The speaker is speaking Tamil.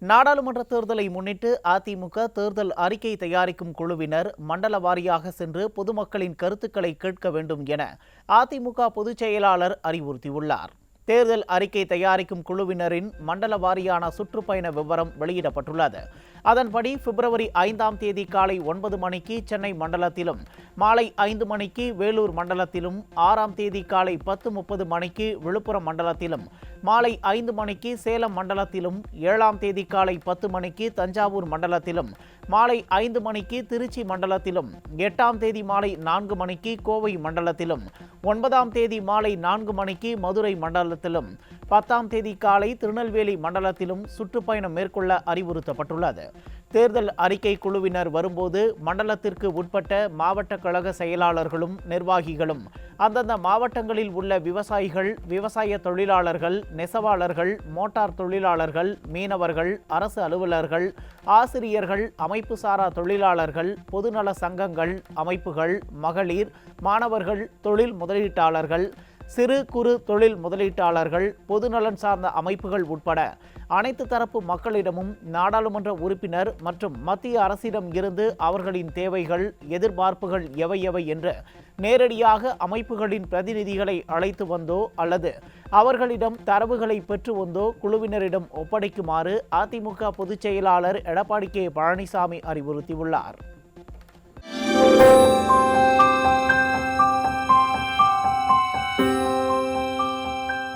நாடாளுமன்ற தேர்தலை முன்னிட்டு அதிமுக தேர்தல் அறிக்கை தயாரிக்கும் குழுவினர் மண்டல வாரியாக சென்று பொதுமக்களின் கருத்துக்களை கேட்க வேண்டும் என அதிமுக பொதுச் செயலாளர் அறிவுறுத்தியுள்ளார். தேர்தல் அறிக்கை தயாரிக்கும் குழுவினரின் மண்டல வாரியான சுற்றுப்பயண விவரம் வெளியிடப்பட்டுள்ளது. அதன்படி பிப்ரவரி 5ஆம் தேதி காலை 9 மணிக்கு சென்னை மண்டலத்திலும், மாலை 5 மணிக்கு வேலூர் மண்டலத்திலும், 6ஆம் தேதி காலை 10:30 மணிக்கு விழுப்புரம் மண்டலத்திலும், மாலை 5 மணிக்கு சேலம் மண்டலத்திலும், 7ஆம் தேதி காலை 10 மணிக்கு தஞ்சாவூர் மண்டலத்திலும், மாலை 5 மணிக்கு திருச்சி மண்டலத்திலும், 8ஆம் தேதி மாலை 4 மணிக்கு கோவை மண்டலத்திலும், 9ஆம் தேதி மாலை 4 மணிக்கு மதுரை மண்டலத்திலும், 10ஆம் தேதி காலை திருநெல்வேலி மண்டலத்திலும் சுற்றுப்பயணம் மேற்கொள்ள அறிவுறுத்தப்பட்டுள்ளது. தேர்தல் அறிக்கை குழுவினர் வரும்போது மண்டலத்திற்கு உட்பட்ட மாவட்ட கழக செயலாளர்களும் நிர்வாகிகளும் அந்தந்த மாவட்டங்களில் உள்ள விவசாயிகள், விவசாய தொழிலாளர்கள், நெசவாளர்கள், மோட்டார் தொழிலாளர்கள், மீனவர்கள், அரசு அலுவலர்கள், ஆசிரியர்கள், அமைப்பு சாரா தொழிலாளர்கள், பொதுநல சங்கங்கள், அமைப்புகள், மகளிர், மாணவர்கள், தொழில் முதலீட்டாளர்கள், சிறு குறு தொழில் முதலீட்டாளர்கள், பொதுநலன் சார்ந்த அமைப்புகள் உட்பட அனைத்து தரப்பு மக்களிடமும் நாடாளுமன்ற உறுப்பினர் மற்றும் மத்திய அரசிடம் இருந்து அவர்களின் தேவைகள், எதிர்பார்ப்புகள் எவை எவை என்று நேரடியாக அமைப்புகளின் பிரதிநிதிகளை அழைத்து வந்தோ அல்லது அவர்களிடம் தரவுகளை பெற்று வந்தோ குழுவினரிடம் ஒப்படைக்குமாறு அதிமுக பொதுச் செயலாளர் எடப்பாடி கே. பழனிசாமி அறிவுறுத்தியுள்ளார்.